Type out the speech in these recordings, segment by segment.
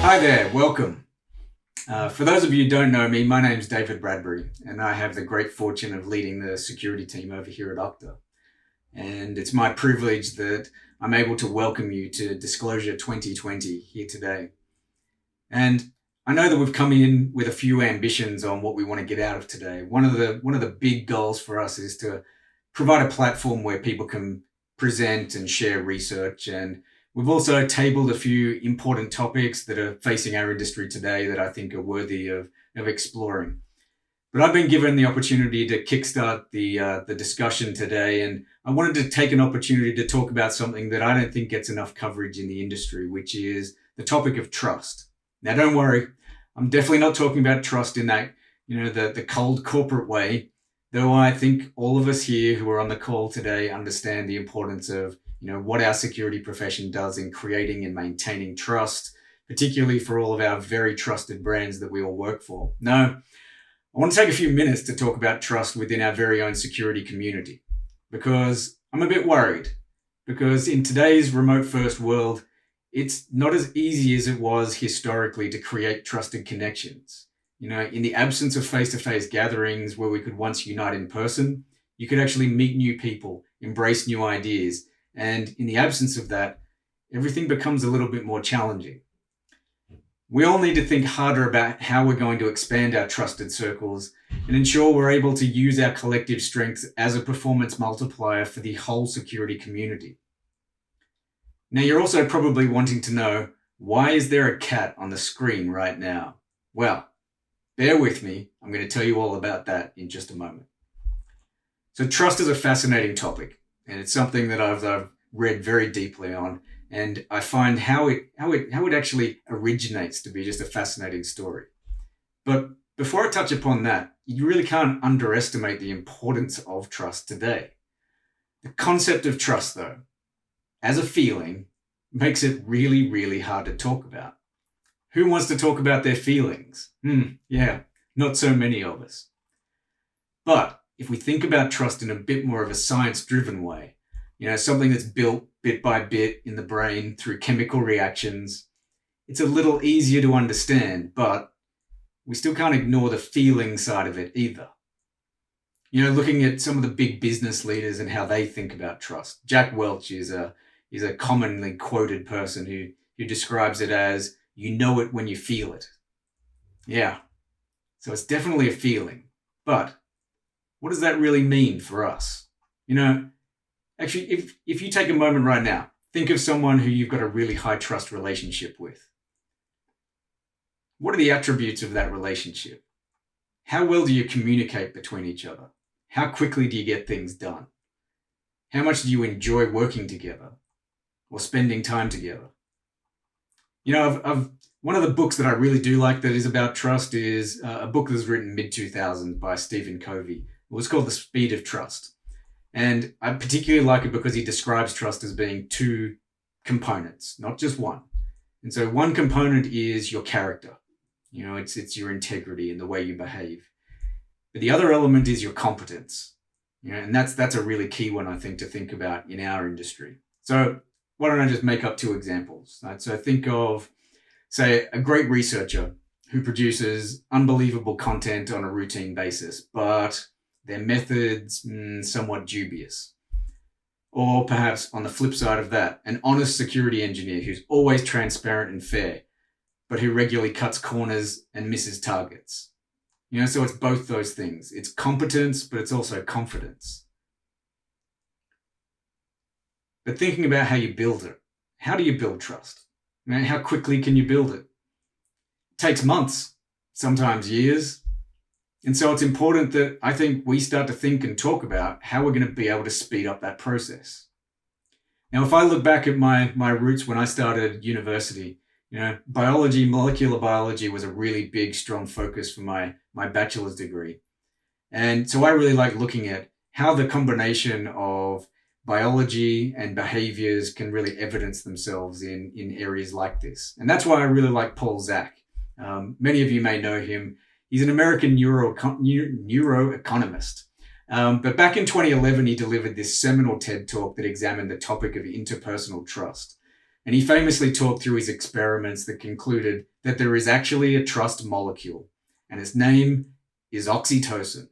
Hi there, welcome. For those of you who don't know me, my name's David Bradbury, and I have the great fortune of leading the security team over here at Okta. And it's my privilege that I'm able to welcome you to Disclosure 2020 here today. And I know that we've come in with a few ambitions on what we want to get out of today. One of the big goals for us is to provide a platform where people can present and share research. And we've also tabled a few important topics that are facing our industry today that I think are worthy of exploring. But I've been given the opportunity to kickstart the discussion today, and I wanted to take an opportunity to talk about something that I don't think gets enough coverage in the industry, which is the topic of trust. Now, don't worry, I'm definitely not talking about trust in that, the cold corporate way, though I think all of us here who are on the call today understand the importance of, what our security profession does in creating and maintaining trust, particularly for all of our very trusted brands that we all work for. No, I want to take a few minutes to talk about trust within our very own security community, because I'm a bit worried. Because in today's remote first world, it's not as easy as it was historically to create trusted connections. In the absence of face to face gatherings where we could once unite in person, you could actually meet new people, embrace new ideas. And in the absence of that, everything becomes a little bit more challenging. We all need to think harder about how we're going to expand our trusted circles and ensure we're able to use our collective strengths as a performance multiplier for the whole security community. Now, you're also probably wanting to know, why is there a cat on the screen right now? Well, bear with me. I'm going to tell you all about that in just a moment. So trust is a fascinating topic, and it's something that I've read very deeply on. And I find how it actually originates to be just a fascinating story. But before I touch upon that, you really can't underestimate the importance of trust today. The concept of trust, though, as a feeling, makes it really, really hard to talk about. Who wants to talk about their feelings? Yeah, not so many of us. But if we think about trust in a bit more of a science-driven way, something that's built bit by bit in the brain through chemical reactions, it's a little easier to understand, but we still can't ignore the feeling side of it either. Looking at some of the big business leaders and how they think about trust. Jack Welch is a commonly quoted person who describes it as, you know it when you feel it. Yeah, so it's definitely a feeling. But what does that really mean for us? Actually, if you take a moment right now, think of someone who you've got a really high trust relationship with. What are the attributes of that relationship? How well do you communicate between each other? How quickly do you get things done? How much do you enjoy working together or spending time together? One of the books that I really do like that is about trust is a book that was written mid-2000s by Stephen Covey. It was called The Speed of Trust. And I particularly like it because he describes trust as being two components, not just one. And so one component is your character. It's your integrity and the way you behave. But the other element is your competence. And that's a really key one, I think, to think about in our industry. So why don't I just make up two examples? Right? So think of, say, a great researcher who produces unbelievable content on a routine basis, but their methods somewhat dubious. Or perhaps on the flip side of that, an honest security engineer who's always transparent and fair, but who regularly cuts corners and misses targets. So it's both those things. It's competence, but it's also confidence. But thinking about how you build it, how do you build trust? How quickly can you build it? It takes months, sometimes years. And so it's important that I think we start to think and talk about how we're going to be able to speed up that process. Now, if I look back at my roots when I started university, biology, molecular biology was a really big, strong focus for my bachelor's degree. And so I really like looking at how the combination of biology and behaviors can really evidence themselves in areas like this. And that's why I really like Paul Zak. Many of you may know him. He's an American neuroeconomist. But back in 2011, he delivered this seminal TED talk that examined the topic of interpersonal trust. And he famously talked through his experiments that concluded that there is actually a trust molecule, and its name is oxytocin.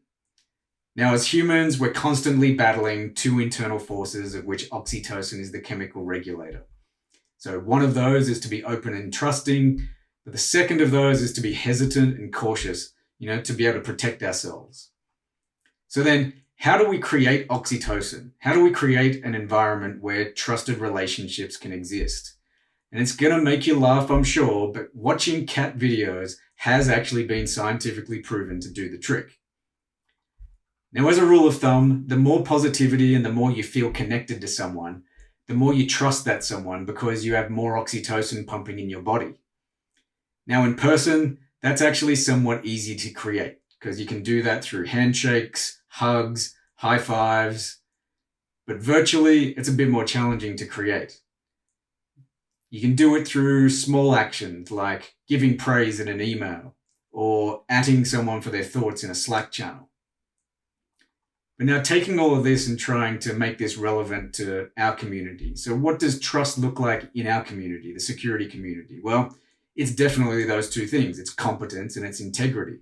Now, as humans, we're constantly battling two internal forces, of which oxytocin is the chemical regulator. So one of those is to be open and trusting, but the second of those is to be hesitant and cautious, to be able to protect ourselves. So then, how do we create oxytocin? How do we create an environment where trusted relationships can exist? And it's going to make you laugh, I'm sure, but watching cat videos has actually been scientifically proven to do the trick. Now, as a rule of thumb, the more positivity and the more you feel connected to someone, the more you trust that someone because you have more oxytocin pumping in your body. Now, in person, that's actually somewhat easy to create because you can do that through handshakes, hugs, high fives, but virtually, it's a bit more challenging to create. You can do it through small actions like giving praise in an email or @ing someone for their thoughts in a Slack channel. But now taking all of this and trying to make this relevant to our community. So what does trust look like in our community, the security community? Well, it's definitely those two things. It's competence and it's integrity.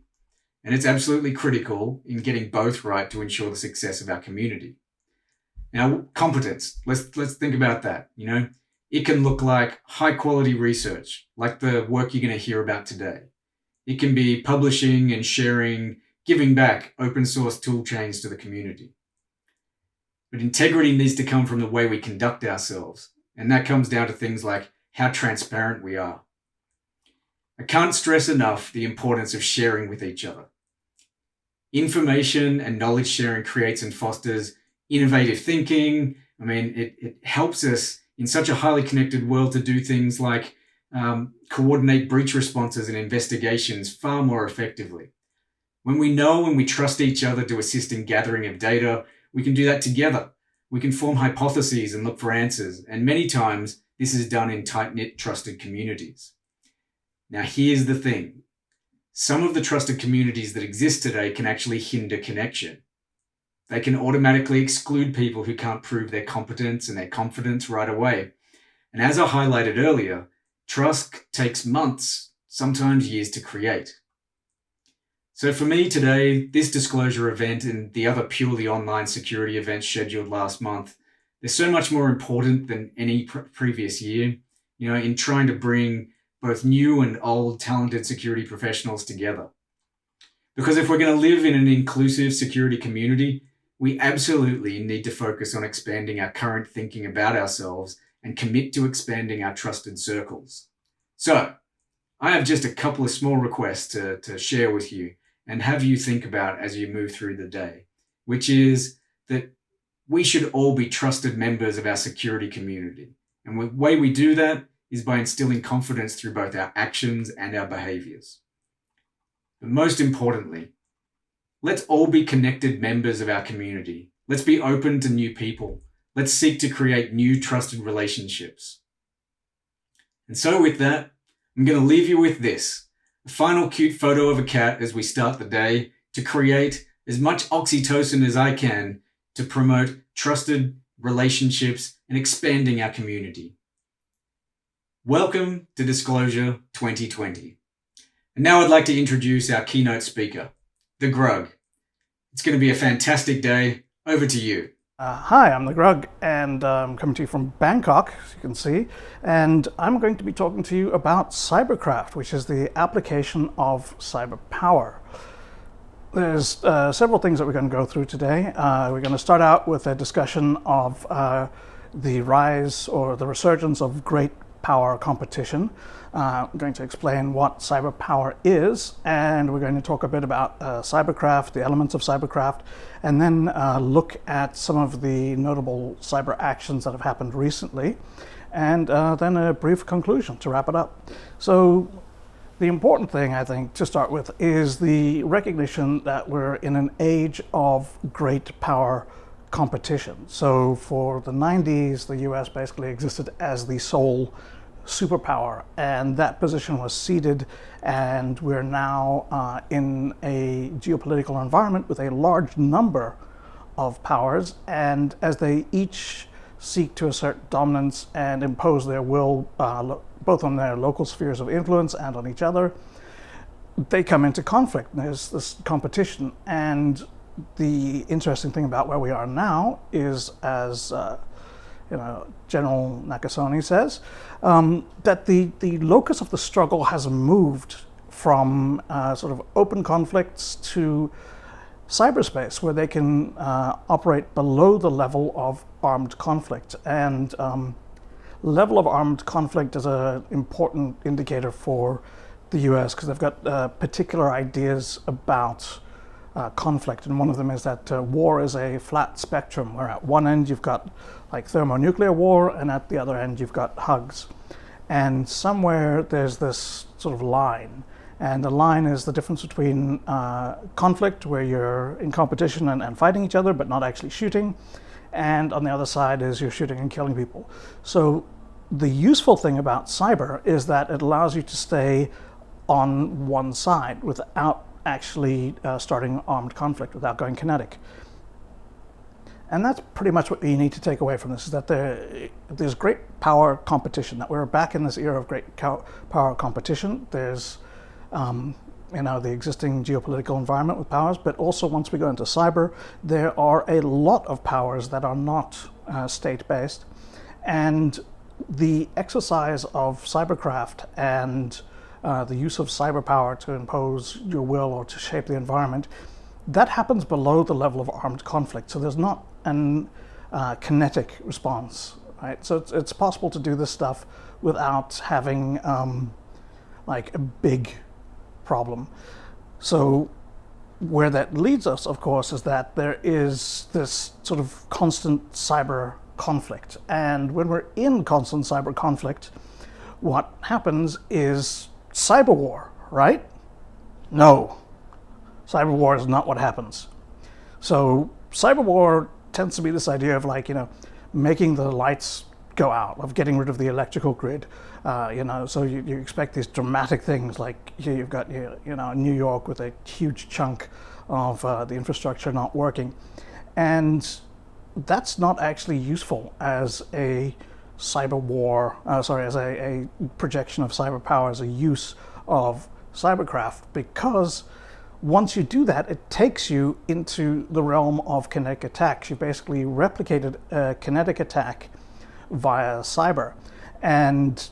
And it's absolutely critical in getting both right to ensure the success of our community. Now, competence, let's think about that. It can look like high quality research, like the work you're going to hear about today. It can be publishing and sharing, giving back open source tool chains to the community. But integrity needs to come from the way we conduct ourselves. And that comes down to things like how transparent we are. I can't stress enough the importance of sharing with each other. Information and knowledge sharing creates and fosters innovative thinking. It helps us in such a highly connected world to do things like coordinate breach responses and investigations far more effectively. When we know and we trust each other to assist in gathering of data, we can do that together. We can form hypotheses and look for answers. And many times, this is done in tight-knit, trusted communities. Now, here's the thing. Some of the trusted communities that exist today can actually hinder connection. They can automatically exclude people who can't prove their competence and their confidence right away. And as I highlighted earlier, trust takes months, sometimes years to create. So for me today, this disclosure event and the other purely online security events scheduled last month, they're so much more important than any previous year, in trying to bring both new and old talented security professionals together. Because if we're going to live in an inclusive security community, we absolutely need to focus on expanding our current thinking about ourselves and commit to expanding our trusted circles. So I have just a couple of small requests to share with you and have you think about as you move through the day, which is that we should all be trusted members of our security community. And the way we do that is by instilling confidence through both our actions and our behaviors. But most importantly, let's all be connected members of our community. Let's be open to new people. Let's seek to create new trusted relationships. And so with that, I'm going to leave you with this. A final cute photo of a cat as we start the day to create as much oxytocin as I can to promote trusted relationships and expanding our community. Welcome to Disclosure 2020. And now I'd like to introduce our keynote speaker, The Grug. It's going to be a fantastic day. Over to you. Hi, I'm The Grug, and I'm coming to you from Bangkok, as you can see, and I'm going to be talking to you about cybercraft, which is the application of cyber power. There's several things that we're going to go through today. We're going to start out with a discussion of the rise or the resurgence of great power competition. I'm going to explain what cyber power is, and we're going to talk a bit about cybercraft, the elements of cybercraft, and then look at some of the notable cyber actions that have happened recently, and then a brief conclusion to wrap it up. So the important thing, I think, to start with is the recognition that we're in an age of great power competition. So for the 90s, the US basically existed as the sole superpower, and that position was ceded, and we're now in a geopolitical environment with a large number of powers, and as they each seek to assert dominance and impose their will both on their local spheres of influence and on each other, they come into conflict. There's this competition, and the interesting thing about where we are now is, as General Nakasone says, that the locus of the struggle has moved from sort of open conflicts to cyberspace, where they can operate below the level of armed conflict. And level of armed conflict is an important indicator for the US, because they've got particular ideas about conflict. And one of them is that war is a flat spectrum, where at one end you've got like thermonuclear war, and at the other end you've got hugs. And somewhere there's this sort of line. And the line is the difference between conflict, where you're in competition and fighting each other, but not actually shooting. And on the other side is you're shooting and killing people. So the useful thing about cyber is that it allows you to stay on one side without actually starting armed conflict, without going kinetic. And that's pretty much what you need to take away from this, is that there's great power competition, that we're back in this era of great power competition. There's the existing geopolitical environment with powers, but also once we go into cyber, there are a lot of powers that are not state-based. And the exercise of cybercraft and the use of cyber power to impose your will or to shape the environment, that happens below the level of armed conflict. So there's not an kinetic response, right? So it's possible to do this stuff without having like a big problem. So where that leads us, of course, is that there is this sort of constant cyber conflict. And when we're in constant cyber conflict, what happens is cyber war, right? No, cyber war is not what happens. So cyber war tends to be this idea of making the lights go out, of getting rid of the electrical grid. So you expect these dramatic things, like here you've got New York with a huge chunk of the infrastructure not working. And that's not actually useful as a cyber war, as a projection of cyber power, as a use of cybercraft, because once you do that, it takes you into the realm of kinetic attacks. You basically replicated a kinetic attack via cyber, and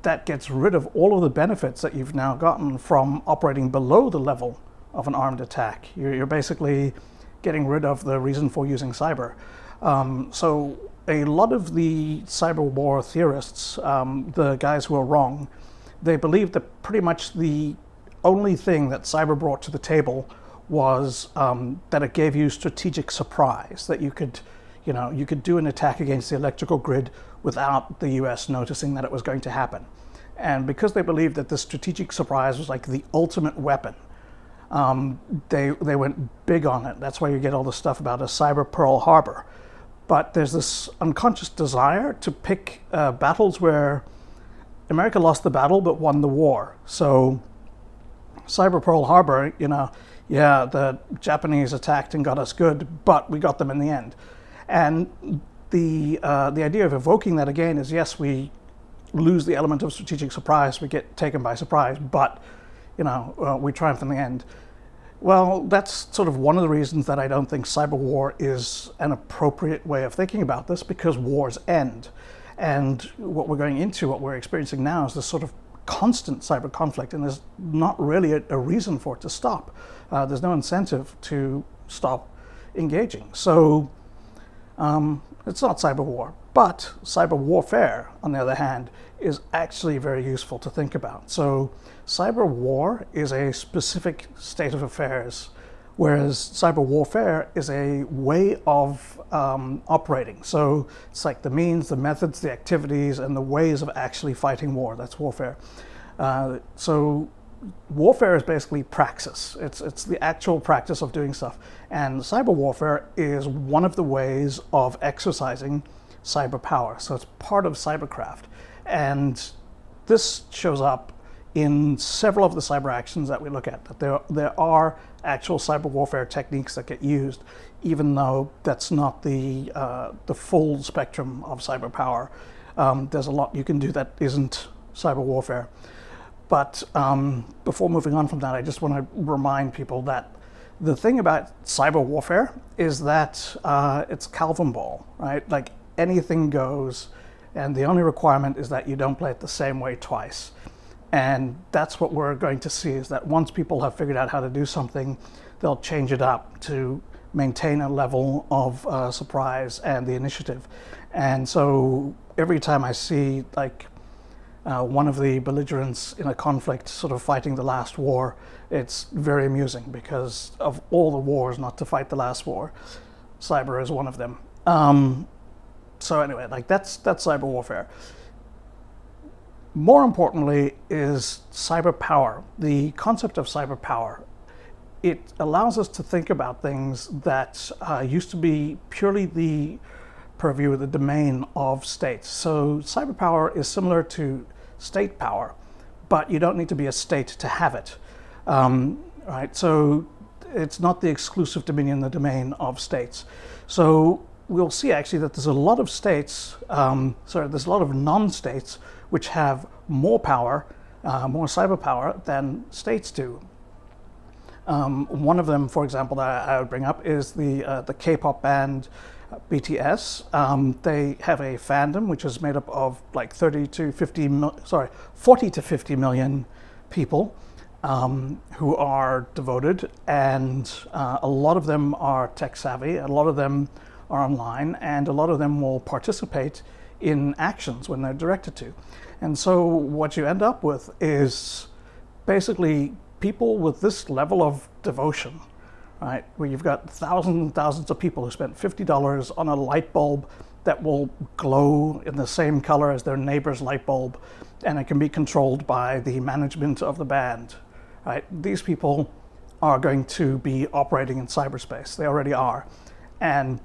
that gets rid of all of the benefits that you've now gotten from operating below the level of an armed attack. You're basically getting rid of the reason for using cyber. So a lot of the cyber war theorists, the guys who are wrong, they believe that pretty much the only thing that cyber brought to the table was that it gave you strategic surprise, that you could do an attack against the electrical grid without the US noticing that it was going to happen. And because they believed that the strategic surprise was like the ultimate weapon, they went big on it. That's why you get all the stuff about a cyber Pearl Harbor. But there's this unconscious desire to pick battles where America lost the battle but won the war. So cyber Pearl Harbor, the Japanese attacked and got us good, but we got them in the end. And the idea of evoking that again is, yes, we lose the element of strategic surprise, we get taken by surprise, but we triumph in the end. Well, that's sort of one of the reasons that I don't think cyber war is an appropriate way of thinking about this, because wars end. And what we're experiencing now is this sort of constant cyber conflict, and there's not really a reason for it to stop. There's no incentive to stop engaging. So it's not cyber war. But cyber warfare, on the other hand, is actually very useful to think about. So cyber war is a specific state of affairs, whereas cyber warfare is a way of operating. So it's like the means, the methods, the activities, and the ways of actually fighting war. That's warfare. So warfare is basically praxis. It's the actual practice of doing stuff. And cyber warfare is one of the ways of exercising cyber power. So it's part of cybercraft. And this shows up in several of the cyber actions that we look at, that there are actual cyber warfare techniques that get used, even though that's not the full spectrum of cyber power. There's a lot you can do that isn't cyber warfare. But before moving on from that, I just want to remind people that the thing about cyber warfare is that it's Calvin ball, right? Like anything goes, and the only requirement is that you don't play it the same way twice. And that's what we're going to see, is that once people have figured out how to do something, they'll change it up to maintain a level of surprise and the initiative. And so every time I see like one of the belligerents in a conflict sort of fighting the last war, it's very amusing, because of all the wars not to fight the last war, cyber is one of them. So anyway, like that's cyber warfare. More importantly is cyber power. The concept of cyber power. It allows us to think about things that used to be purely the purview, the domain of states. So cyber power is similar to state power, but you don't need to be a state to have it. Right? So it's not the exclusive dominion, the domain of states. So we'll see actually that there's a lot of states, there's a lot of non-states which have more power, more cyber power than states do. One of them, for example, that I would bring up is the K-pop band BTS. They have a fandom which is made up of like 40 to 50 million people who are devoted, and a lot of them are tech savvy, a lot of them are online, and a lot of them will participate in actions when they're directed to. And so what you end up with is basically people with this level of devotion, right? Where you've got thousands and thousands of people who spent $50 on a light bulb that will glow in the same color as their neighbor's light bulb, and it can be controlled by the management of the band, right? These people are going to be operating in cyberspace. They already are. And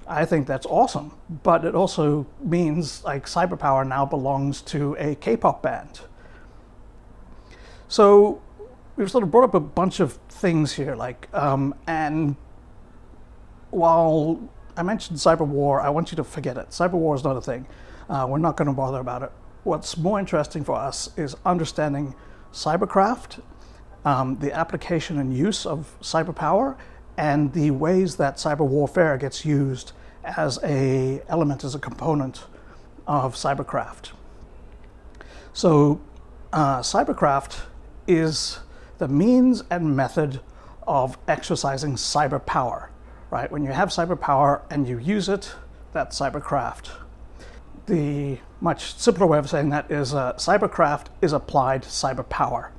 I think that's awesome, but it also means like cyber power now belongs to a K-pop band. So we've sort of brought up a bunch of things here, like, and while I mentioned cyber war, I want you to forget it. Cyber war is not a thing. We're not going to bother about it. What's more interesting for us is understanding cybercraft, the application and use of cyber power, and the ways that cyber warfare gets used as a element, as a component of cybercraft. So cybercraft is the means and method of exercising cyber power, right? When you have cyber power and you use it, that's cybercraft. The much simpler way of saying that is cybercraft is applied cyber power.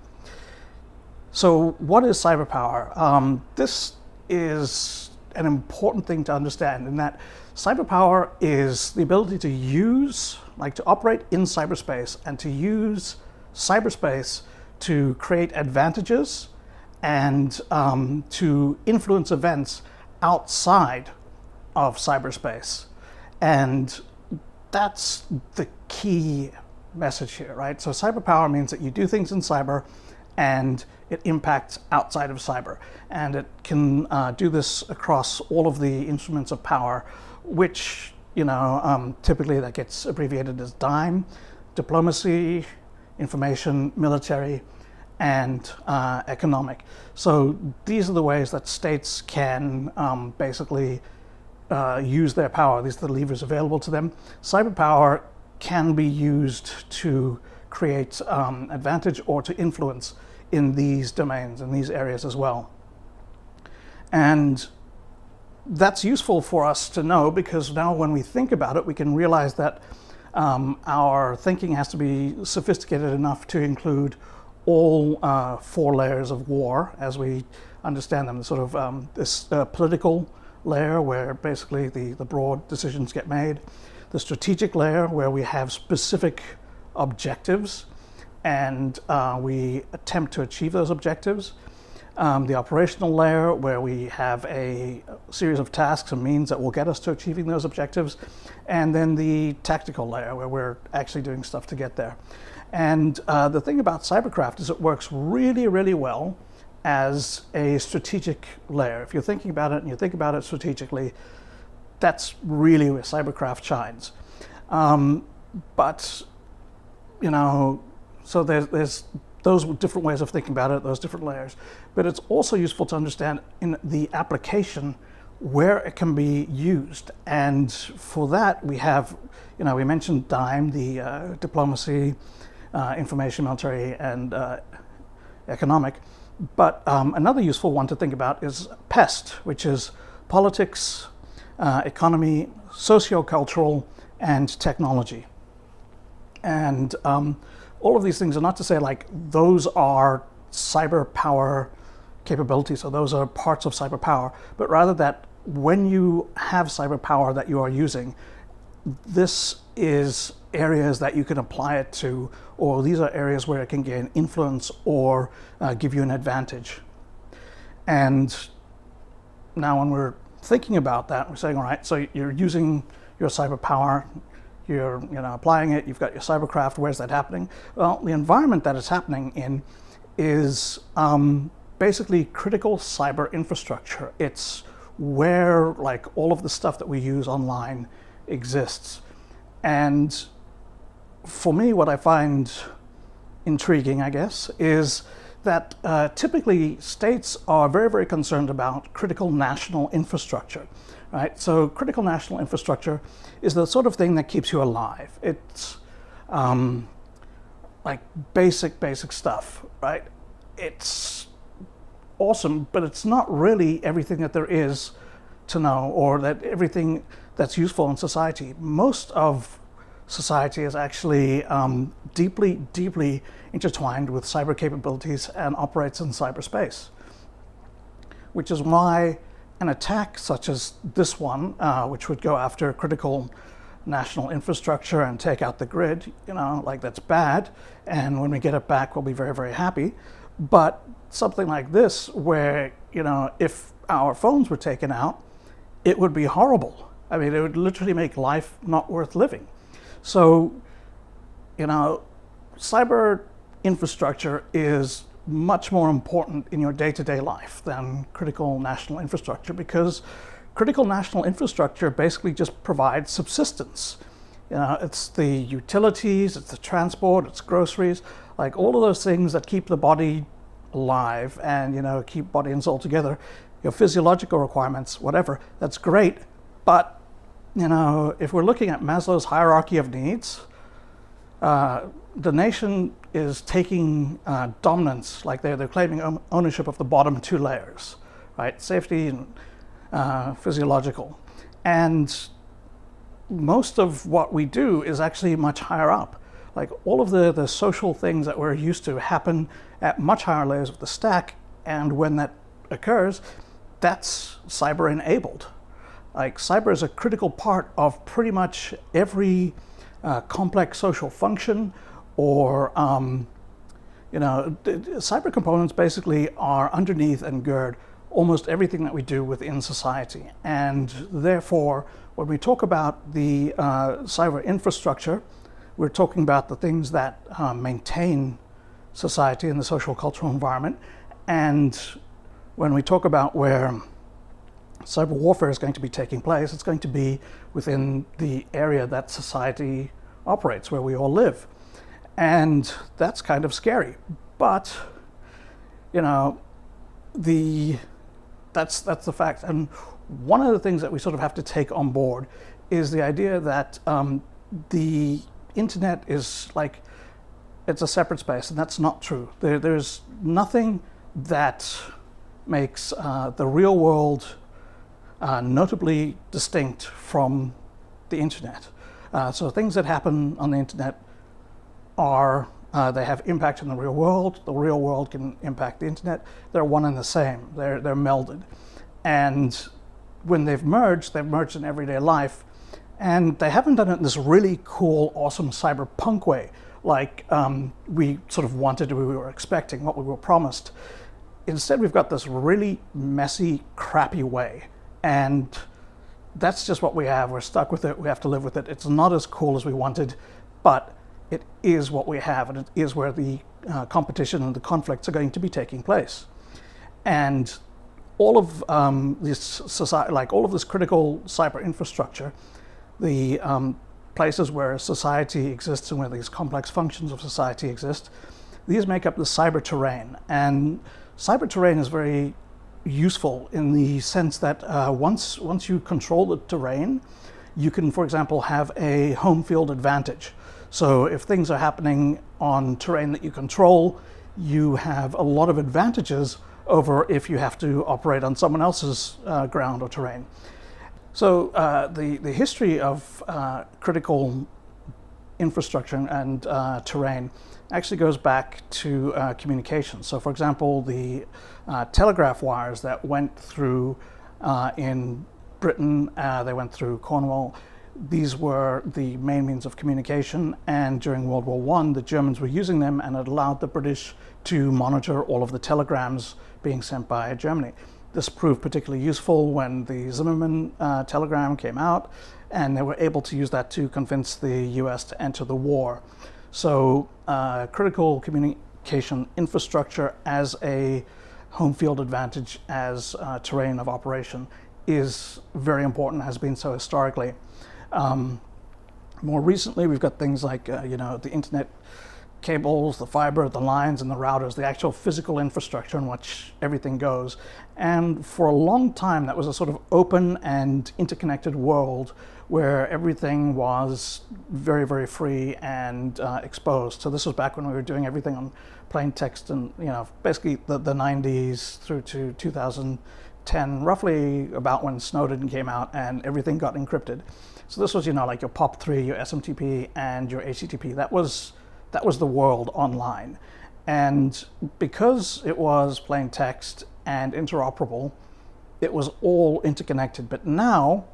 So what is cyber power? This is an important thing to understand, in that cyber power is the ability to use, like to operate in cyberspace and to use cyberspace to create advantages and to influence events outside of cyberspace. And that's the key message here, right? So cyber power means that you do things in cyber and it impacts outside of cyber. And it can do this across all of the instruments of power, which, typically that gets abbreviated as DIME: diplomacy, information, military, and economic. So these are the ways that states can basically use their power. These are the levers available to them. Cyber power can be used to create advantage or to influence in these domains, in these areas as well. And that's useful for us to know, because now when we think about it, we can realize that our thinking has to be sophisticated enough to include all 4 layers of war as we understand them. Sort of this political layer, where basically the broad decisions get made. The strategic layer, where we have specific objectives and we attempt to achieve those objectives. the operational layer, where we have a series of tasks and means that will get us to achieving those objectives, and then the tactical layer, where we're actually doing stuff to get there. And the thing about cybercraft is it works really, really well as a strategic layer. If you're thinking about it and you think about it strategically, that's really where cybercraft shines. But, you know, so there's those different ways of thinking about it, those different layers. But it's also useful to understand in the application where it can be used. And for that, we have, you know, we mentioned DIME, the diplomacy, information, military, and economic. But another useful one to think about is PEST, which is politics, economy, sociocultural, and technology. And all of these things are not to say like those are cyber power capabilities, or those are parts of cyber power, but rather that when you have cyber power that you are using, this is areas that you can apply it to, or these are areas where it can gain influence or give you an advantage. And now when we're thinking about that, we're saying, all right, so you're using your cyber power, you're applying it, you've got your cybercraft, where's that happening? Well, the environment that it's happening in is basically critical cyber infrastructure. It's where like all of the stuff that we use online exists. And for me, what I find intriguing, I guess, is that typically states are very, very concerned about critical national infrastructure, right? So critical national infrastructure is the sort of thing that keeps you alive. It's like basic stuff, right? It's awesome, but it's not really everything that there is to know, or that everything that's useful in society. Most of society is actually deeply intertwined with cyber capabilities and operates in cyberspace, which is why an attack such as this one, which would go after critical national infrastructure and take out the grid, like that's bad. And when we get it back, we'll be very, very happy. But something like this, where, if our phones were taken out, it would be horrible. I mean, it would literally make life not worth living. So, cyber infrastructure is much more important in your day-to-day life than critical national infrastructure, because critical national infrastructure basically just provides subsistence. It's the utilities, it's the transport, it's groceries, like all of those things that keep the body alive and, keep body and soul together. Your physiological requirements, whatever, that's great. But, if we're looking at Maslow's hierarchy of needs, the nation is taking dominance, like they're claiming ownership of the bottom two layers, right? Safety and physiological. And most of what we do is actually much higher up. Like all of the social things that we're used to happen at much higher layers of the stack. And when that occurs, that's cyber enabled. Like cyber is a critical part of pretty much every complex social function, or cyber components basically are underneath and gird almost everything that we do within society. And therefore, when we talk about the cyber infrastructure, we're talking about the things that maintain society and the social cultural environment. And when we talk about where cyber warfare is going to be taking place, it's going to be within the area that society operates, where we all live. And that's kind of scary. But, that's the fact. And one of the things that we sort of have to take on board is the idea that the internet is like, it's a separate space, and that's not true. There's nothing that makes the real world notably distinct from the internet. So things that happen on the internet are, they have impact in the real world can impact the internet. They're one and the same, they're melded. And when they've merged in everyday life, and they haven't done it in this really cool, awesome cyberpunk way, like we sort of wanted, we were expecting, what we were promised. instead, we've got this really messy, crappy way. And that's just what we have. We're stuck with it. We have to live with it. It's not as cool as we wanted, but it is what we have, and it is where the competition and the conflicts are going to be taking place. And all of this society, like all of this critical cyber infrastructure, the places where society exists and where these complex functions of society exist, these make up the cyber terrain. And cyber terrain is very useful in the sense that once you control the terrain, you can, for example, have a home field advantage. So if things are happening on terrain that you control, you have a lot of advantages over if you have to operate on someone else's ground or terrain. So the history of critical infrastructure and terrain actually goes back to communication. So for example, the telegraph wires that went through in Britain, they went through Cornwall. These were the main means of communication, and during World War I, the Germans were using them, and it allowed the British to monitor all of the telegrams being sent by Germany. This proved particularly useful when the Zimmerman telegram came out, and they were able to use that to convince the US to enter the war. So critical communication infrastructure as a home field advantage, as terrain of operation, is very important, has been so historically. More recently, we've got things like the internet cables, the fiber, the lines, and the routers, the actual physical infrastructure in which everything goes. And for a long time, that was a sort of open and interconnected world where everything was very, very free and exposed. So this was back when we were doing everything on plain text, and basically the 90s through to 2010, roughly about when Snowden came out and everything got encrypted. So this was like your POP3, your SMTP, and your HTTP. That was the world online. And because it was plain text and interoperable, it was all interconnected. But now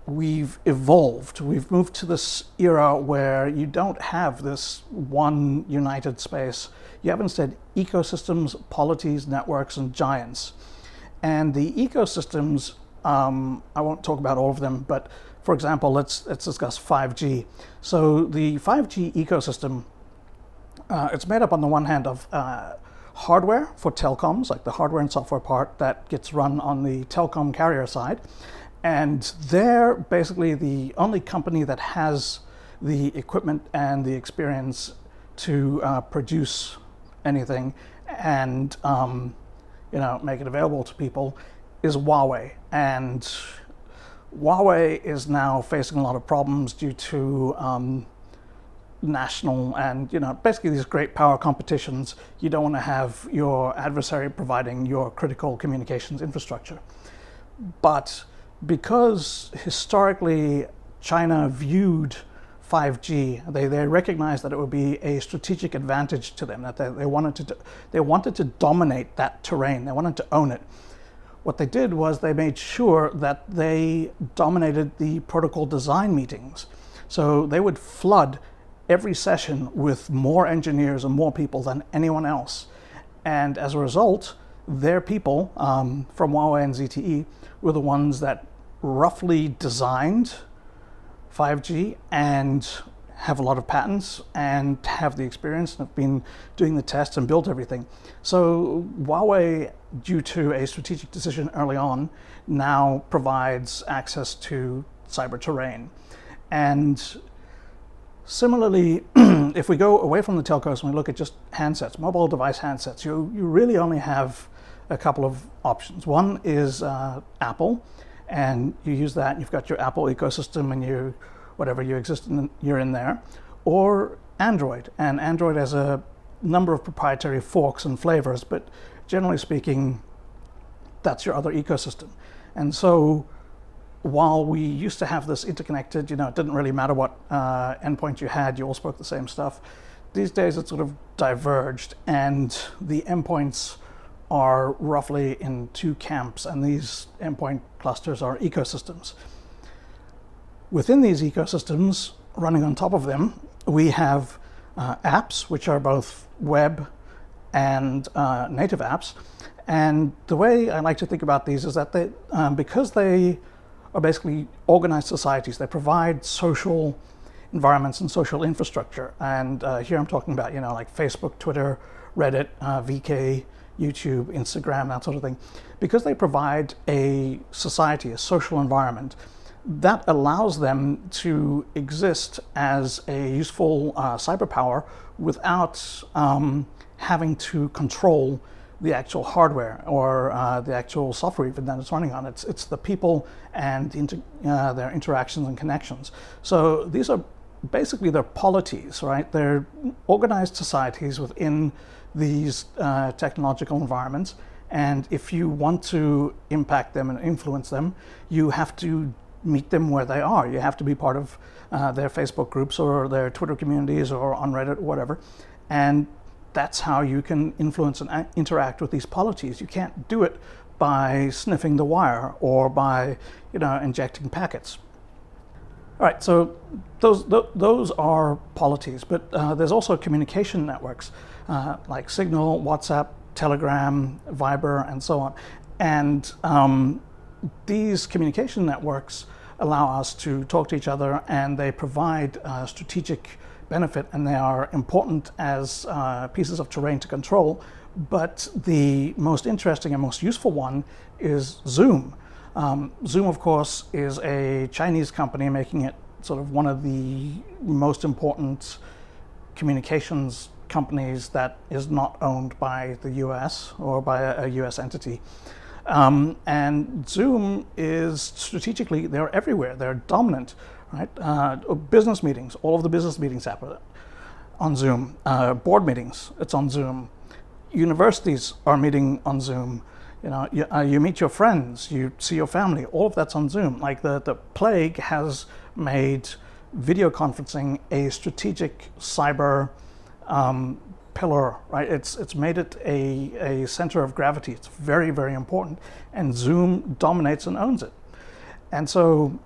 we've evolved. We've moved to this era where you don't have this one united space. You have instead ecosystems, polities, networks, and giants. And the ecosystems, I won't talk about all of them, but for example, let's discuss 5G. So the 5G ecosystem, it's made up on the one hand of hardware for telecoms, like the hardware and software part that gets run on the telecom carrier side. And they're basically the only company that has the equipment and the experience to produce anything and make it available to people is Huawei. And Huawei is now facing a lot of problems due to national and basically these great power competitions. You don't want to have your adversary providing your critical communications infrastructure. But because historically China viewed 5G, they recognized that it would be a strategic advantage to them, that they wanted to dominate that terrain, they wanted to own it. What they did was they made sure that they dominated the protocol design meetings. So they would flood every session with more engineers and more people than anyone else. And as a result, their people from Huawei and ZTE were the ones that roughly designed 5G and have a lot of patents and have the experience and have been doing the tests and built everything. So Huawei, due to a strategic decision early on, now provides access to cyber terrain. And similarly, if we go away from the telcos and we look at just handsets, mobile device handsets, you really only have a couple of options. One is Apple, and you use that and you've got your Apple ecosystem and you're in there, or Android. And Android has a number of proprietary forks and flavors, but generally speaking, that's your other ecosystem. And so while we used to have this interconnected, it didn't really matter what endpoint you had, you all spoke the same stuff. These days it's sort of diverged, and the endpoints are roughly in two camps, and these endpoint clusters are ecosystems. Within these ecosystems, running on top of them, we have apps, which are both web and native apps. And the way I like to think about these is that they, because they are basically organized societies, they provide social environments and social infrastructure. And here I'm talking about, like Facebook, Twitter, Reddit, VK, YouTube, Instagram, that sort of thing. Because they provide a society, a social environment, that allows them to exist as a useful cyber power without having to control the actual hardware or the actual software even that it's running on. It's the people and their interactions and connections. So these are basically their polities, right? They're organized societies within these technological environments. And if you want to impact them and influence them, you have to meet them where they are. You have to be part of their Facebook groups or their Twitter communities or on Reddit or whatever. And that's how you can influence and interact with these polities. You can't do it by sniffing the wire or by, injecting packets. All right, so those are polities, but there's also communication networks like Signal, WhatsApp, Telegram, Viber, and so on. And these communication networks allow us to talk to each other, and they provide strategic benefit, and they are important as pieces of terrain to control. But the most interesting and most useful one is Zoom. Zoom, of course, is a Chinese company, making it sort of one of the most important communications companies that is not owned by the US or by a US entity. And Zoom is strategically, they're everywhere, they're dominant, right? Business meetings, all of the business meetings happen on Zoom. Board meetings, it's on Zoom. Universities are meeting on Zoom. You meet your friends, you see your family, all of that's on Zoom. Like the plague has made video conferencing a strategic cyber pillar, right? It's made it a center of gravity. It's very, very important, and Zoom dominates and owns it. And so,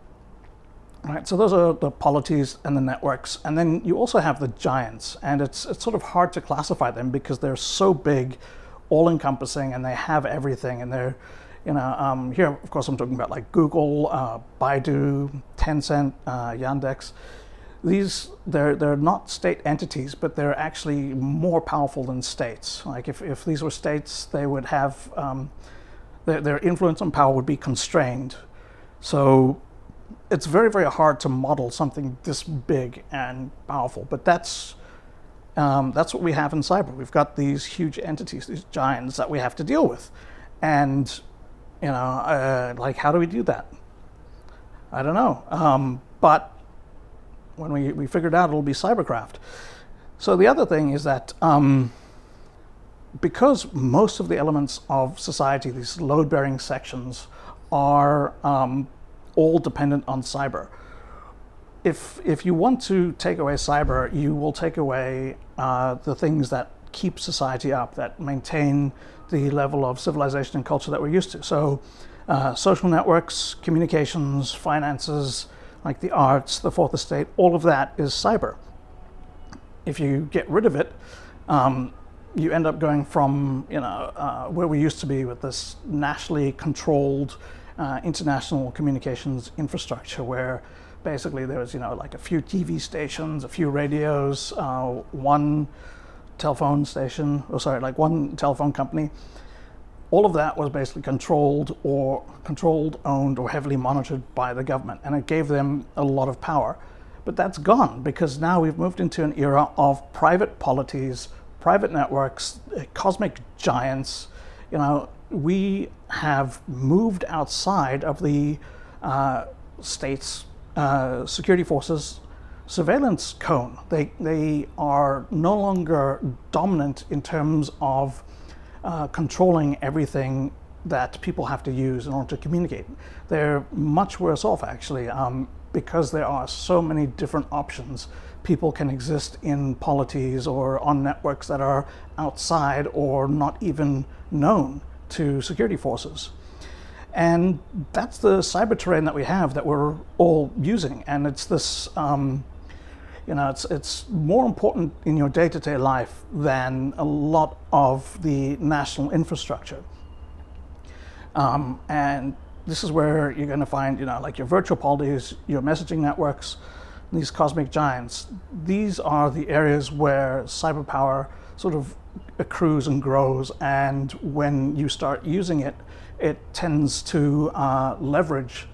right, so those are the polities and the networks, and then you also have the giants, and it's sort of hard to classify them because they're so big, all-encompassing, and they have everything, and they're, here, of course, I'm talking about like Google, Baidu, Tencent, Yandex. They're not state entities, but they're actually more powerful than states. Like if these were states, they would have, their influence and power would be constrained. So it's very, very hard to model something this big and powerful, but that's what we have in cyber. We've got these huge entities, these giants that we have to deal with. And, like, how do we do that? I don't know. But when we figure it out, it'll be cybercraft. So the other thing is that because most of the elements of society, these load-bearing sections, are all dependent on cyber. If you want to take away cyber, you will take away the things that keep society up, that maintain the level of civilization and culture that we're used to. So social networks, communications, finances, like the arts, the fourth estate, all of that is cyber. If you get rid of it, you end up going from where we used to be with this nationally controlled international communications infrastructure, where basically there was like a few TV stations, a few radios, one telephone station, one telephone company. All of that was basically controlled, owned, or heavily monitored by the government, and it gave them a lot of power. But that's gone, because now we've moved into an era of private polities, private networks, cosmic giants. We have moved outside of the state's security forces surveillance cone. They are no longer dominant in terms of controlling everything that people have to use in order to communicate. They're much worse off, actually, because there are so many different options. People can exist in polities or on networks that are outside or not even known to security forces. And that's the cyber terrain that we have, that we're all using. And it's this, It's more important in your day-to-day life than a lot of the national infrastructure. And this is where you're going to find, like your virtual polities, your messaging networks, these cosmic giants. These are the areas where cyber power sort of accrues and grows, and when you start using it, it tends to leverage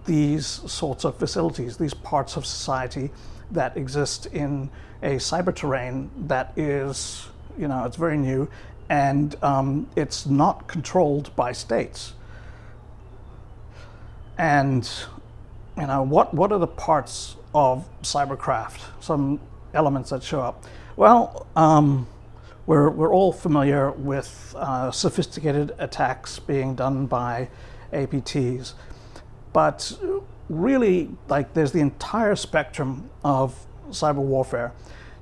these sorts of facilities, these parts of society that exist in a cyber terrain that is, it's very new, and it's not controlled by states. And what are the parts of cybercraft? Some elements that show up. Well, we're all familiar with sophisticated attacks being done by APTs, but really, there's the entire spectrum of cyber warfare.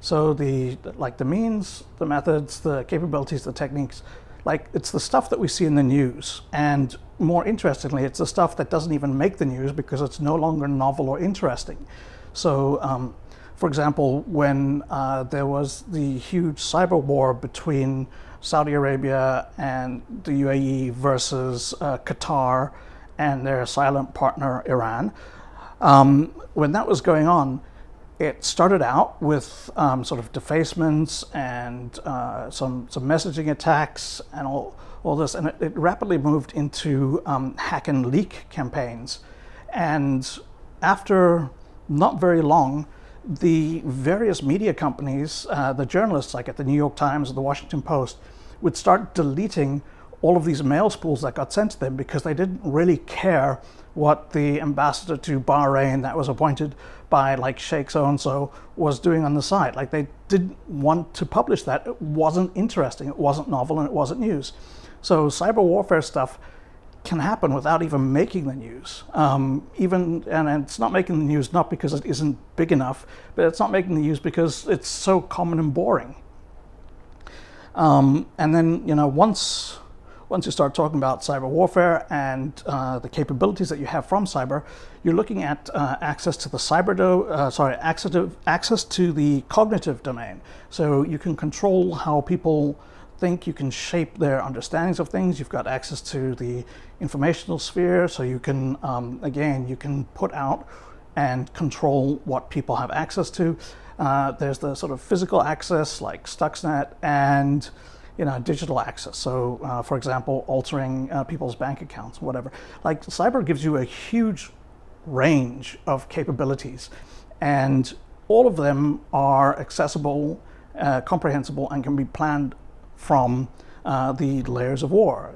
So the means, the methods, the capabilities, the techniques, it's the stuff that we see in the news. And more interestingly, it's the stuff that doesn't even make the news because it's no longer novel or interesting. So, for example, when there was the huge cyber war between Saudi Arabia and the UAE versus Qatar and their silent partner Iran, when that was going on, it started out with sort of defacements and some messaging attacks and all this, and it rapidly moved into hack and leak campaigns. And after not very long, the various media companies, the journalists like at the New York Times or the Washington Post, would start deleting all of these mail spools that got sent to them because they didn't really care what the ambassador to Bahrain that was appointed by Sheikh so-and-so was doing on the site. They didn't want to publish that. It wasn't interesting, it wasn't novel, and it wasn't news. So cyber warfare stuff can happen without even making the news. And it's not making the news not because it isn't big enough, but it's not making the news because it's so common and boring. And then, once you start talking about cyber warfare and the capabilities that you have from cyber, you're looking at access to the access to the cognitive domain. So you can control how people think, you can shape their understandings of things. You've got access to the informational sphere, so you can, you can put out and control what people have access to. There's the sort of physical access like Stuxnet and digital access. So, for example, altering people's bank accounts, whatever. Cyber gives you a huge range of capabilities, and all of them are accessible, comprehensible, and can be planned from the layers of war.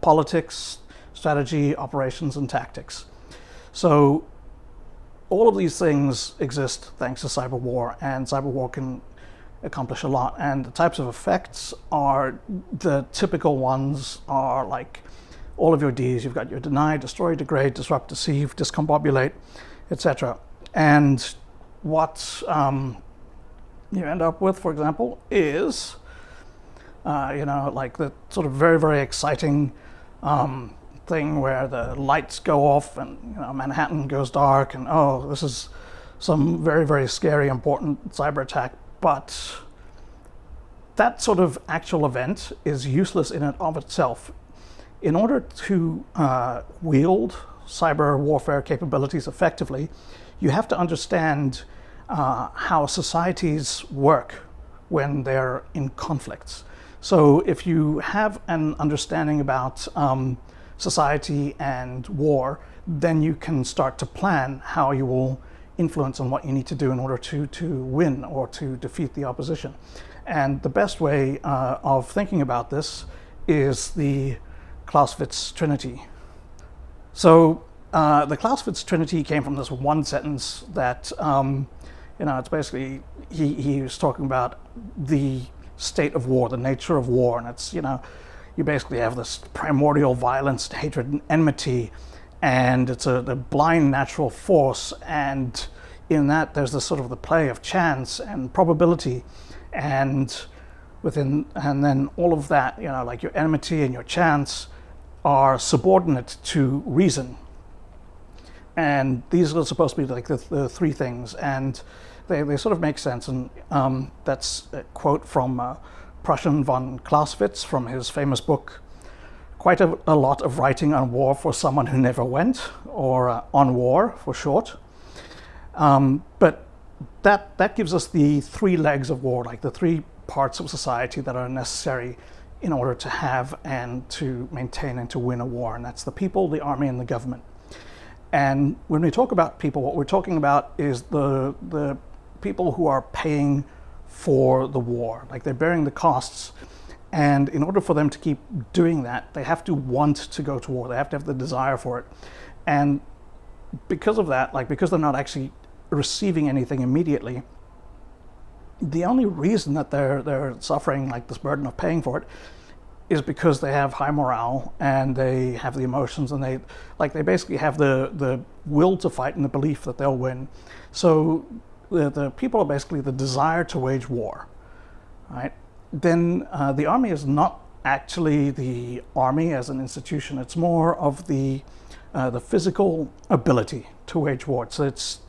Politics, strategy, operations, and tactics. So, all of these things exist thanks to cyber war, and cyber war can accomplish a lot. And the types of effects are the typical ones are all of your Ds. You've got your deny, destroy, degrade, disrupt, deceive, discombobulate, etc. And what you end up with, for example, is the sort of very, very exciting thing where the lights go off and Manhattan goes dark, and this is some very, very scary, important cyber attack. But that sort of actual event is useless in and of itself. In order to wield cyber warfare capabilities effectively, you have to understand how societies work when they're in conflicts. So if you have an understanding about society and war, then you can start to plan how you will influence on what you need to do in order to win or to defeat the opposition. And the best way of thinking about this is the Clausewitz Trinity. So the Clausewitz Trinity came from this one sentence that, it's basically, he was talking about the state of war, the nature of war. And it's, you basically have this primordial violence, hatred, and enmity, and it's the blind natural force. And in that, there's this sort of the play of chance and probability. And then all of that, your enmity and your chance are subordinate to reason. And these are supposed to be the three things. And they sort of make sense. And that's a quote from Prussian von Clausewitz from his famous book, Quite a Lot of Writing on War for Someone Who Never Went, or On War for short. But that gives us the three legs of war, like the three parts of society that are necessary in order to have and to maintain and to win a war. And that's the people, the army, and the government. And when we talk about people, what we're talking about is the people who are paying for the war, like they're bearing the costs. And in order for them to keep doing that, they have to want to go to war. They have to have the desire for it. And because of that, like because they're not actually receiving anything immediately, the only reason that they're suffering like this burden of paying for it is because they have high morale and they have the emotions, and they basically have the will to fight and the belief that they'll win. So the people are basically the desire to wage war, right? Then the army is not actually the army as an institution. It's more of the physical ability to wage war. So it's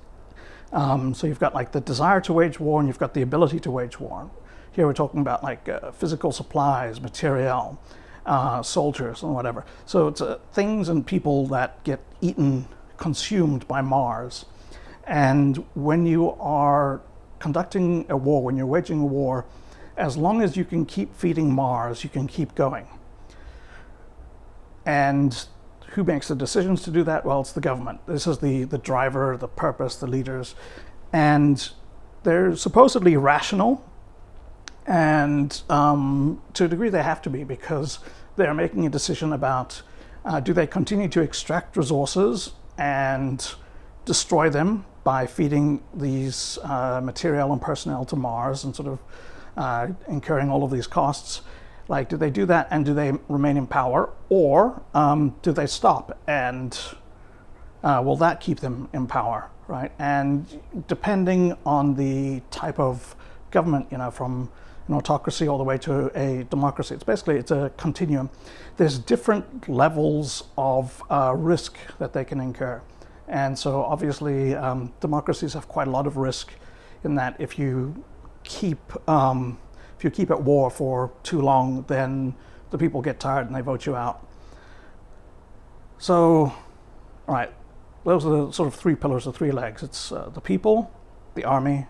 so you've got like the desire to wage war, and you've got the ability to wage war. Here we're talking about like physical supplies, materiel, soldiers, and whatever. So it's things and people that get eaten, consumed by Mars. And when you are conducting a war, when you're waging a war, as long as you can keep feeding Mars, you can keep going. And who makes the decisions to do that? Well, it's the government. This is the driver, the purpose, the leaders. And they're supposedly rational. And to a degree they have to be, because they're making a decision about do they continue to extract resources and destroy them by feeding these material and personnel to Mars and sort of incurring all of these costs. Like, do they do that and do they remain in power, or do they stop, and will that keep them in power, right? And depending on the type of government, from an autocracy all the way to a democracy, it's a continuum. There's different levels of risk that they can incur. And so obviously democracies have quite a lot of risk in that if you keep at war for too long, then the people get tired and they vote you out. So, all right, those are the sort of three pillars, the three legs. It's the people, the army, and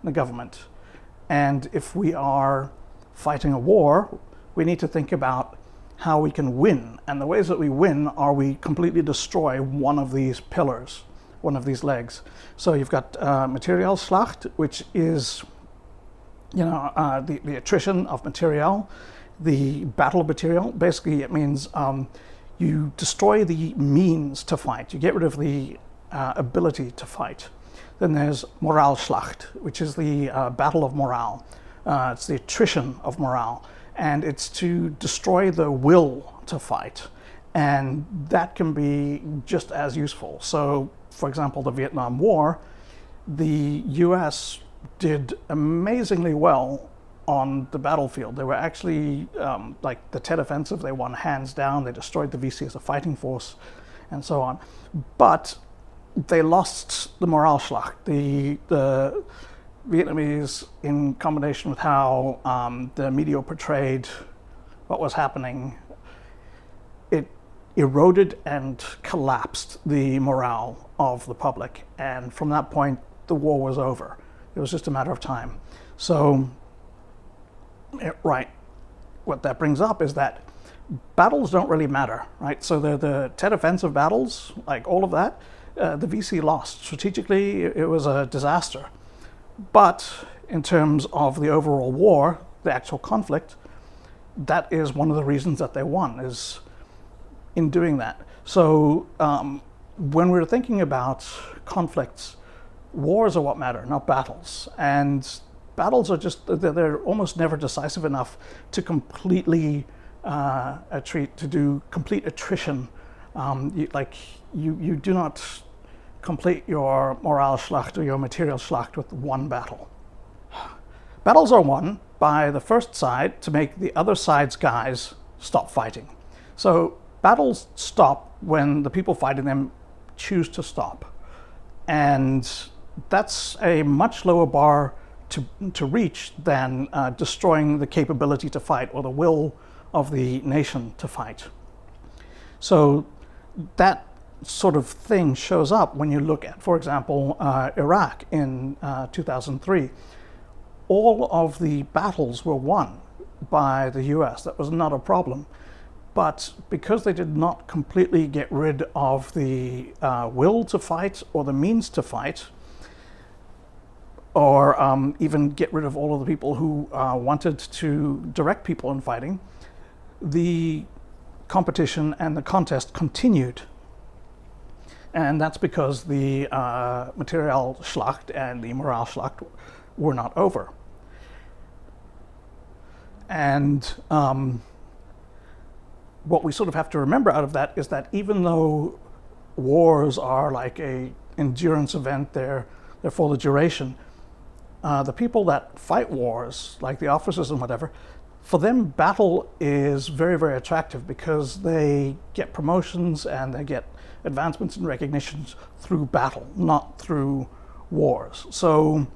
the government. And if we are fighting a war, we need to think about how we can win. And the ways that we win are we completely destroy one of these pillars, one of these legs. So you've got Materialschlacht, which is the attrition of material, the battle of material. Basically, it means you destroy the means to fight. You get rid of the ability to fight. Then there's Moralschlacht, which is the battle of morale. It's the attrition of morale, and it's to destroy the will to fight. And that can be just as useful. So, for example, the Vietnam War, the US did amazingly well on the battlefield. They were actually, like the Tet Offensive, they won hands down. They destroyed the VC as a fighting force and so on. But they lost the Moralschlacht. The Vietnamese, in combination with how the media portrayed what was happening, it eroded and collapsed the morale of the public. And from that point, the war was over. It was just a matter of time. So, right, what that brings up is that battles don't really matter, right? So the Tet Offensive battles, like all of that, the VC lost. Strategically, it was a disaster. But in terms of the overall war, the actual conflict, that is one of the reasons that they won, is in doing that. So when we're thinking about conflicts, wars are what matter, not battles. And battles are they're almost never decisive enough to completely to do complete attrition. You do not complete your Moralschlacht or your Materialschlacht with one battle. Battles are won by the first side to make the other side's guys stop fighting. So battles stop when the people fighting them choose to stop. And that's a much lower bar to reach than destroying the capability to fight or the will of the nation to fight. So that sort of thing shows up when you look at, for example, Iraq in 2003. All of the battles were won by the US. That was not a problem. But because they did not completely get rid of the will to fight or the means to fight, or even get rid of all of the people who wanted to direct people in fighting, the competition and the contest continued. And that's because the Materialschlacht and the Moralschlacht were not over. And what we sort of have to remember out of that is that even though wars are like a endurance event, they're for the duration, the people that fight wars, like the officers and whatever, for them battle is very, very attractive because they get promotions and they get advancements and recognitions through battle, not through wars. So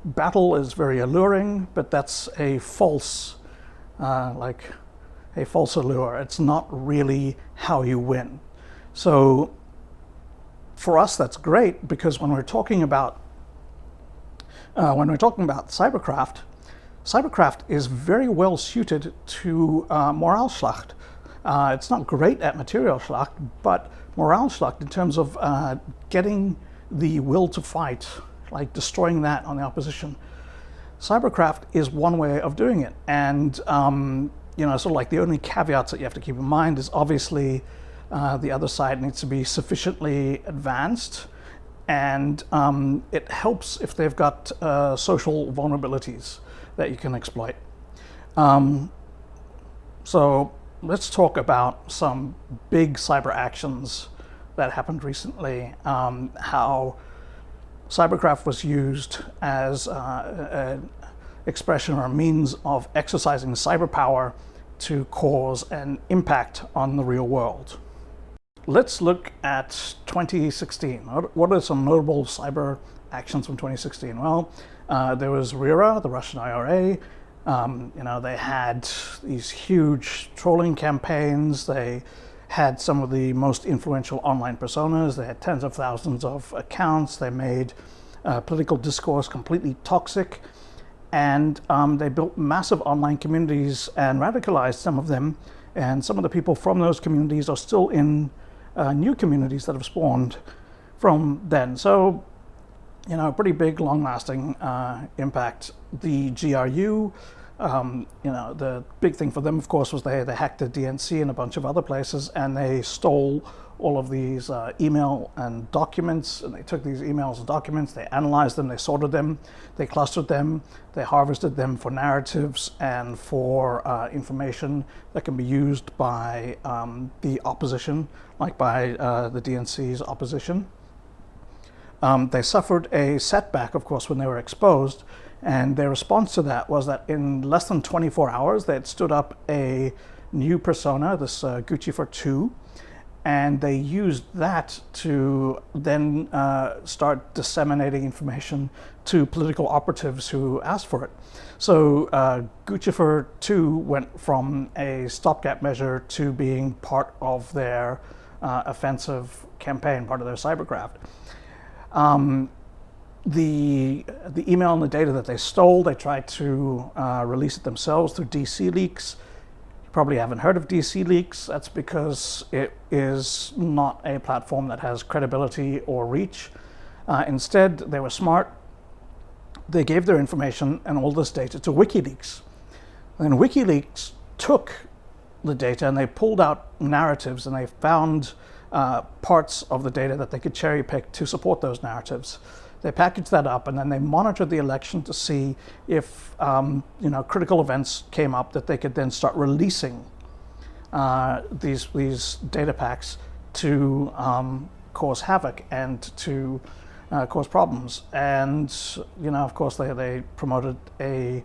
battle is very alluring, but that's a false allure. It's not really how you win. So for us, that's great, because when we're talking about cybercraft, cybercraft is very well suited to Moralschlacht. It's not great at Materialschlacht, but Moralschlacht, in terms of getting the will to fight, like destroying that on the opposition, cybercraft is one way of doing it. And sort of like the only caveats that you have to keep in mind is obviously the other side needs to be sufficiently advanced, and it helps if they've got social vulnerabilities that you can exploit. So let's talk about some big cyber actions that happened recently, how cybercraft was used as an expression or a means of exercising cyber power to cause an impact on the real world. Let's look at 2016. What are some notable cyber actions from 2016? Well, there was RIRA, the Russian IRA. They had these huge trolling campaigns. They had some of the most influential online personas. They had tens of thousands of accounts. They made political discourse completely toxic. And they built massive online communities and radicalized some of them. And some of the people from those communities are still in new communities that have spawned from then. So, pretty big, long-lasting impact. The GRU, the big thing for them, of course, was they hacked the DNC and a bunch of other places, and they stole all of these email and documents, and they took these emails and documents, they analyzed them, they sorted them, they clustered them, they harvested them for narratives and for information that can be used by the opposition, like by the DNC's opposition. They suffered a setback, of course, when they were exposed, and their response to that was that in less than 24 hours, they had stood up a new persona, this Guccifer2, and they used that to then start disseminating information to political operatives who asked for it. So Guccifer2 went from a stopgap measure to being part of their offensive campaign, part of their cybercraft. The email and the data that they stole, they tried to release it themselves through DC Leaks. Probably haven't heard of DC Leaks. That's because it is not a platform that has credibility or reach. Instead, they were smart. They gave their information and all this data to WikiLeaks. And WikiLeaks took the data and they pulled out narratives, and they found parts of the data that they could cherry pick to support those narratives. They packaged that up, and then they monitored the election to see if critical events came up that they could then start releasing these data packs to cause havoc and to cause problems. And of course, they promoted a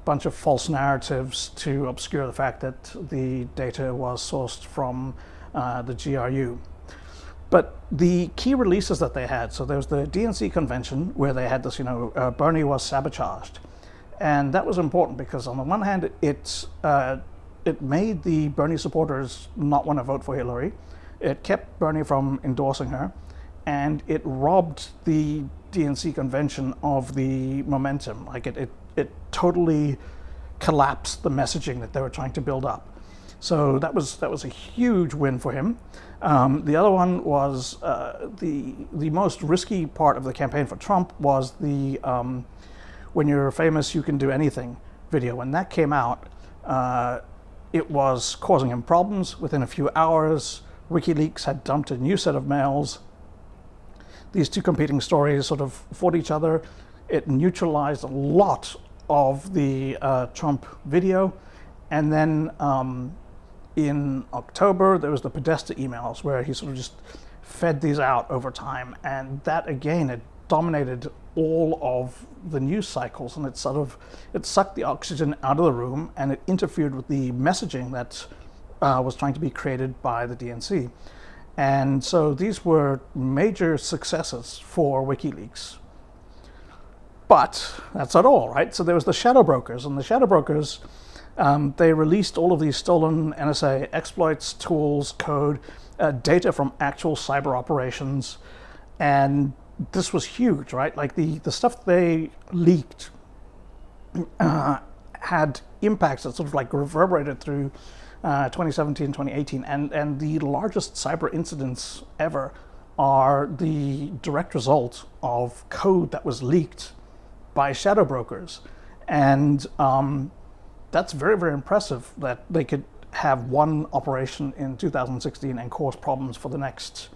bunch of false narratives to obscure the fact that the data was sourced from the GRU. But the key releases that they had, so there was the DNC convention where they had this, Bernie was sabotaged. And that was important because on the one hand, it made the Bernie supporters not want to vote for Hillary. It kept Bernie from endorsing her, and it robbed the DNC convention of the momentum. Like it totally collapsed the messaging that they were trying to build up. So that was a huge win for him. The other one was the most risky part of the campaign for Trump was the "When you're famous, you can do anything" video. When that came out, it was causing him problems. Within a few hours, WikiLeaks had dumped a new set of mails. These two competing stories sort of fought each other. It neutralized a lot of the Trump video. And then in October, there was the Podesta emails where he sort of just fed these out over time. And that, again, it dominated all of the news cycles. And it sucked the oxygen out of the room, and it interfered with the messaging that was trying to be created by the DNC. And so these were major successes for WikiLeaks. But that's not all, right? So there was the shadow brokers, and the shadow brokers, they released all of these stolen NSA exploits, tools, code, data from actual cyber operations. And this was huge, right? Like the stuff they leaked had impacts that sort of like reverberated through 2017, 2018, and the largest cyber incidents ever are the direct result of code that was leaked by shadow brokers. And that's very, very impressive that they could have one operation in 2016 and cause problems for the next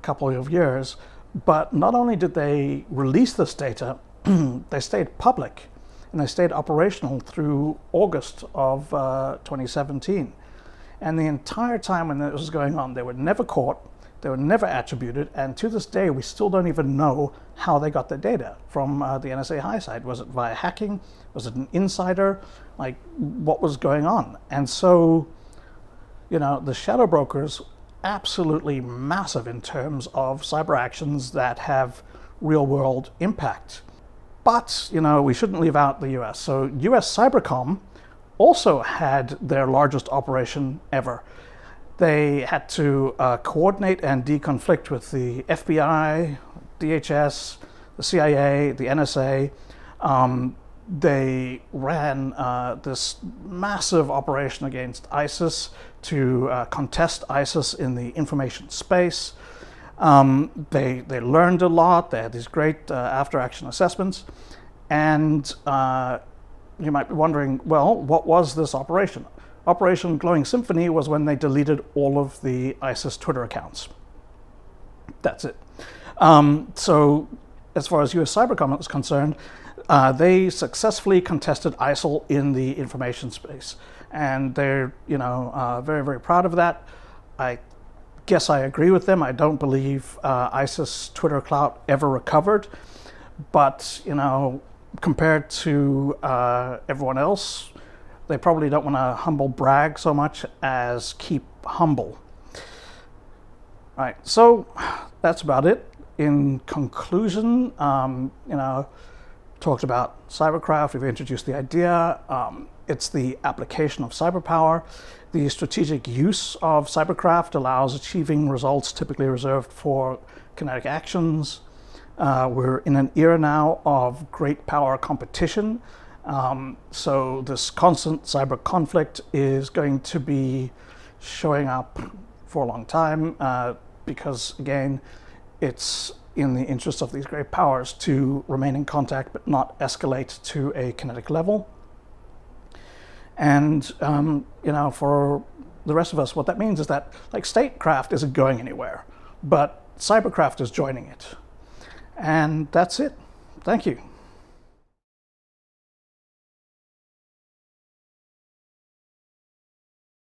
couple of years. But not only did they release this data, they stayed public. And they stayed operational through August of 2017. And the entire time when this was going on, they were never caught, they were never attributed, and to this day, we still don't even know how they got the data from the NSA high side. Was it via hacking? Was it an insider? Like, what was going on? And so, the shadow brokers, absolutely massive in terms of cyber actions that have real-world impact. But, we shouldn't leave out the US. So US Cybercom also had their largest operation ever. They had to coordinate and deconflict with the FBI, DHS, the CIA, the NSA. They ran this massive operation against ISIS to contest ISIS in the information space. They learned a lot. They had these great after-action assessments. And you might be wondering, well, what was this operation? Operation Glowing Symphony was when they deleted all of the ISIS Twitter accounts. That's it. So as far as US Cybercom is concerned, they successfully contested ISIL in the information space. And they're, very, very proud of that. I guess I agree with them. I don't believe ISIS Twitter clout ever recovered. But, compared to everyone else, they probably don't want to humble brag so much as keep humble. All right, so that's about it. In conclusion, talked about cybercraft. We've introduced the idea. It's the application of cyberpower. The strategic use of cybercraft allows achieving results typically reserved for kinetic actions. We're in an era now of great power competition. So this constant cyber conflict is going to be showing up for a long time because, again, it's in the interest of these great powers to remain in contact but not escalate to a kinetic level. And, for the rest of us, what that means is that, statecraft isn't going anywhere, but cybercraft is joining it. And that's it. Thank you.